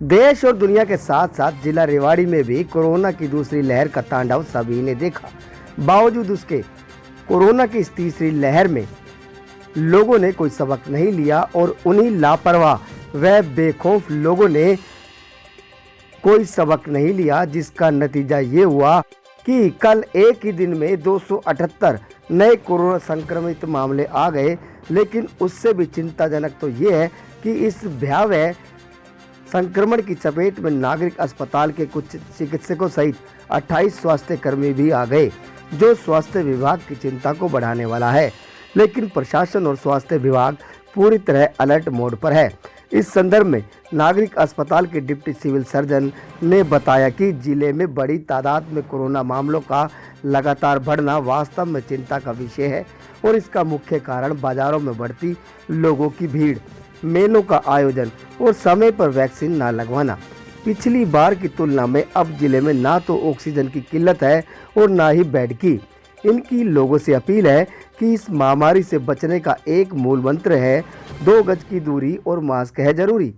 देश और दुनिया के साथ साथ जिला रेवाड़ी में भी कोरोना की दूसरी लहर का तांडव सभी ने देखा। बावजूद उसके कोरोना की इस तीसरी लहर में लोगों ने कोई सबक नहीं लिया और उन्हीं लापरवाह व बेखौफ लोगों ने कोई सबक नहीं लिया, जिसका नतीजा ये हुआ कि कल एक ही दिन में 278 नए कोरोना संक्रमित मामले आ गए। लेकिन उससे भी चिंताजनक तो ये है कि इस भयावह संक्रमण की चपेट में नागरिक अस्पताल के कुछ चिकित्सकों सहित 28 स्वास्थ्य कर्मी भी आ गए, जो स्वास्थ्य विभाग की चिंता को बढ़ाने वाला है। लेकिन प्रशासन और स्वास्थ्य विभाग पूरी तरह अलर्ट मोड पर है। इस संदर्भ में नागरिक अस्पताल के डिप्टी सिविल सर्जन ने बताया कि जिले में बड़ी तादाद में कोरोना मामलों का लगातार बढ़ना वास्तव में चिंता का विषय है और इसका मुख्य कारण बाजारों में बढ़ती लोगों की भीड़, मेलों का आयोजन और समय पर वैक्सीन न लगवाना। पिछली बार की तुलना में अब जिले में ना तो ऑक्सीजन की किल्लत है और ना ही बेड की। इनकी लोगों से अपील है कि इस महामारी से बचने का एक मूल मंत्र है 2 गज की दूरी और मास्क है जरूरी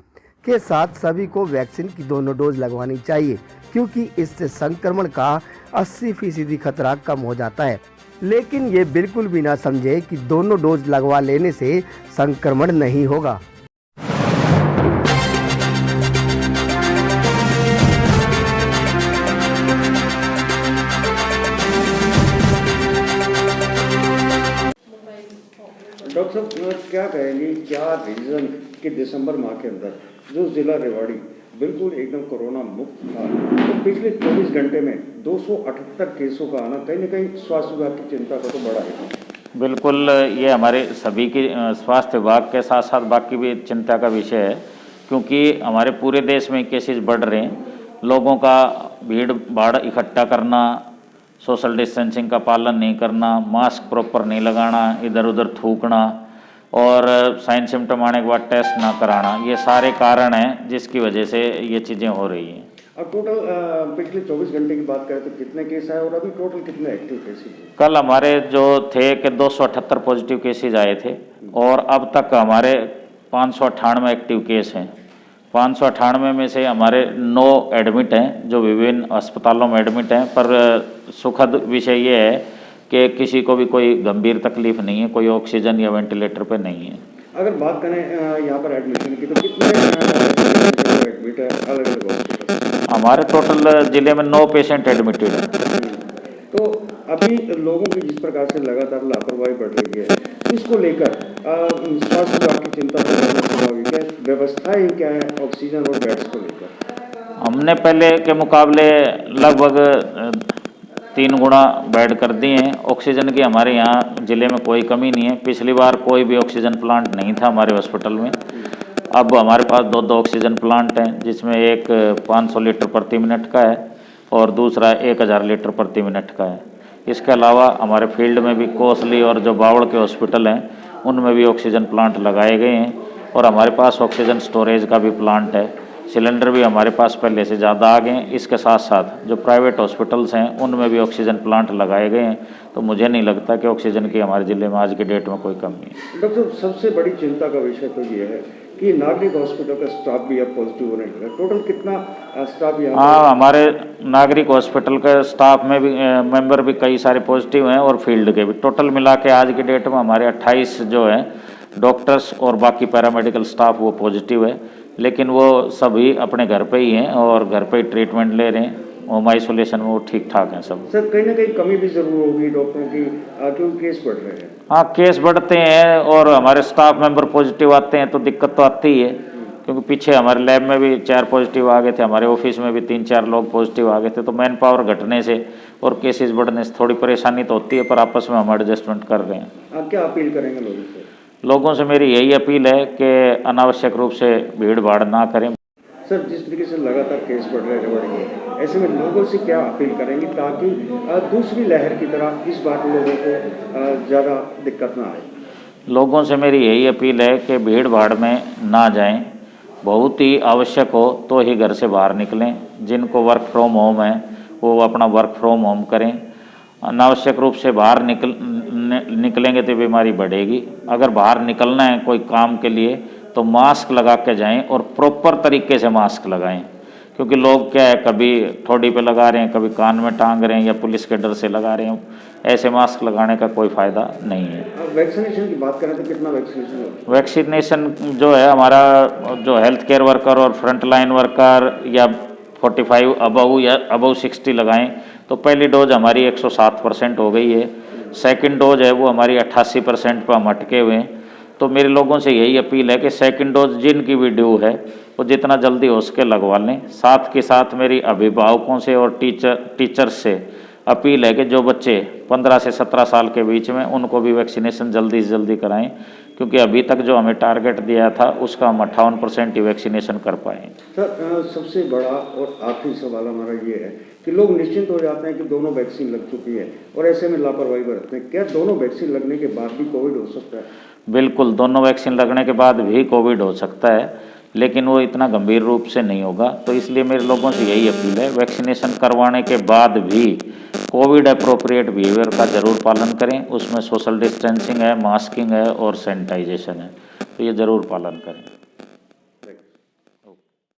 के साथ सभी को वैक्सीन की दोनों डोज लगवानी चाहिए, क्योंकि इससे संक्रमण का 80% खतरा कम हो जाता है। लेकिन ये बिल्कुल भी ना समझे कि दोनों डोज लगवा लेने से संक्रमण नहीं होगा। डॉक्टर साहब क्या कहेंगे, क्या रीज़न कि दिसंबर माह के अंदर जो ज़िला रेवाड़ी बिल्कुल एकदम कोरोना मुक्त था, तो पिछले 24 घंटे में 278 केसों का आना कहीं ना कहीं स्वास्थ्य विभाग की चिंता को तो बढ़ाएगा। बिल्कुल, ये हमारे सभी की स्वास्थ्य विभाग के साथ साथ बाकी भी चिंता का विषय है, क्योंकि हमारे पूरे देश में केसेस बढ़ रहे हैं। लोगों का भीड़ भाड़ इकट्ठा करना, सोशल डिस्टेंसिंग का पालन नहीं करना, मास्क प्रॉपर नहीं लगाना, इधर उधर थूकना और साइन सिम्टम आने के बाद टेस्ट ना कराना, ये सारे कारण हैं जिसकी वजह से ये चीज़ें हो रही हैं। अब टोटल पिछले 24 घंटे की बात करें तो कितने केस आए और अभी टोटल कितने एक्टिव केसेज हैं? कल हमारे जो थे कि 278 पॉजिटिव केसेज आए थे और अब तक हमारे 598 एक्टिव केस हैं। 598 में से हमारे 9 एडमिट हैं, जो विभिन्न अस्पतालों में एडमिट हैं। पर सुखद विषय ये है कि किसी को भी कोई गंभीर तकलीफ नहीं है, कोई ऑक्सीजन या वेंटिलेटर पे नहीं है। अगर बात करें यहाँ पर एडमिशन की तो कितने एडमिट है अलग अलग हॉस्पिटल? हमारे टोटल जिले में 9 पेशेंट एडमिटेड हैं। तो अभी लोगों की जिस प्रकार से लगातार लापरवाही बढ़ रही है, इसको लेकर स्वास्थ्य विभाग की चिंता स्वाभाविक है। व्यवस्थाएं क्या है ऑक्सीजन और बेड्स को लेकर? हमने पहले के मुकाबले लगभग 3 गुना बेड कर दिए हैं। ऑक्सीजन की हमारे यहाँ ज़िले में कोई कमी नहीं है। पिछली बार कोई भी ऑक्सीजन प्लांट नहीं था हमारे हॉस्पिटल में। अब हमारे पास 2 ऑक्सीजन प्लांट हैं, जिसमें एक 500 लीटर प्रति मिनट का है और दूसरा 1000 लीटर प्रति मिनट का है। इसके अलावा हमारे फील्ड में भी कोसली और जो बावड़ के हॉस्पिटल हैं उनमें भी ऑक्सीजन प्लांट लगाए गए हैं और हमारे पास ऑक्सीजन स्टोरेज का भी प्लांट है। सिलेंडर भी हमारे पास पहले से ज़्यादा आ गए हैं। इसके साथ साथ जो प्राइवेट हॉस्पिटल्स हैं उनमें भी ऑक्सीजन प्लांट लगाए गए हैं। तो मुझे नहीं लगता कि ऑक्सीजन की हमारे ज़िले में आज की डेट में कोई कमी है। डॉक्टर, सबसे बड़ी चिंता का विषय तो ये है कि नागरिक हॉस्पिटल का स्टाफ भी अब पॉजिटिव होने लगा। टोटल कितना स्टाफ यहाँ? हाँ, हमारे नागरिक हॉस्पिटल के स्टाफ में भी मेंबर भी कई सारे पॉजिटिव हैं और फील्ड के भी। टोटल मिला के आज की डेट में हमारे 28 जो हैं डॉक्टर्स और बाकी पैरामेडिकल स्टाफ वो पॉजिटिव है, लेकिन वो सभी अपने घर पे ही हैं और घर पे ही ट्रीटमेंट ले रहे हैं। होम आइसोलेशन में वो ठीक ठाक हैं सब। सर, कहीं ना कहीं कमी भी जरूर होगी डॉक्टरों की, क्योंकि केस बढ़ रहे हैं। हाँ, केस बढ़ते हैं और हमारे स्टाफ मेंबर पॉजिटिव आते हैं तो दिक्कत तो आती ही है, क्योंकि पीछे हमारे लैब में भी 4 पॉजिटिव आ गए थे, हमारे ऑफिस में भी 3-4 लोग पॉजिटिव आ गए थे। तो मैन पावर घटने से और केसेस बढ़ने से थोड़ी परेशानी तो होती है, पर आपस में हम एडजस्टमेंट कर रहे हैं। आप क्या अपील करेंगे लोगों से? लोगों से मेरी यही अपील है कि अनावश्यक रूप से भीड़ भाड़ ना करें। सर, जिस तरीके से लगातार केस बढ़ रहे हैं, ऐसे में लोगों से क्या अपील करेंगे ताकि दूसरी लहर की तरह इस बार लोगों को ज़्यादा दिक्कत ना आए? लोगों से मेरी यही अपील है कि भीड़ भाड़ में ना जाएं। बहुत ही आवश्यक हो तो ही घर से बाहर निकलें। जिनको वर्क फ्रॉम होम है वो अपना वर्क फ्रॉम होम करें। अनावश्यक रूप से बाहर निकलेंगे तो बीमारी बढ़ेगी। अगर बाहर निकलना है कोई काम के लिए तो मास्क लगा के जाएं और प्रॉपर तरीके से मास्क लगाएं, क्योंकि लोग क्या है कभी ठोड़ी पे लगा रहे हैं, कभी कान में टांग रहे हैं या पुलिस के डर से लगा रहे हैं। ऐसे मास्क लगाने का कोई फ़ायदा नहीं है। वैक्सीनेशन की बात करें तो कितना वैक्सीनेशन हो? वैक्सीनेशन जो है हमारा जो हेल्थ केयर वर्कर और फ्रंट लाइन वर्कर या 45 अबव या अबव 60 लगाएं तो पहली डोज हमारी 107% हो गई है। सेकंड डोज है वो हमारी 88% पर हम अटके हुए हैं। तो मेरे लोगों से यही अपील है कि सेकंड डोज जिनकी भी ड्यू है वो जितना जल्दी हो सके लगवा लें। साथ के साथ मेरी अभिभावकों से और टीचर्स से अपील है कि जो बच्चे 15 से 17 साल के बीच में उनको भी वैक्सीनेशन जल्दी से जल्दी कराएं, क्योंकि अभी तक जो हमें टारगेट दिया था उसका हम 58% ही वैक्सीनेशन कर पाए। सर सबसे बड़ा और आखिरी सवाल हमारा ये है कि लोग निश्चिंत हो जाते हैं कि दोनों वैक्सीन लग चुकी है और ऐसे में लापरवाही बरतते हैं। क्या दोनों वैक्सीन लगने के बाद भी कोविड हो सकता है? बिल्कुल, दोनों वैक्सीन लगने के बाद भी कोविड हो सकता है, लेकिन वो इतना गंभीर रूप से नहीं होगा। तो इसलिए मेरे लोगों से यही अपील है, वैक्सीनेशन करवाने के बाद भी कोविड अप्रोप्रिएट बिहेवियर का ज़रूर पालन करें। उसमें सोशल डिस्टेंसिंग है, मास्किंग है और सैनिटाइजेशन है, तो ये ज़रूर पालन करें।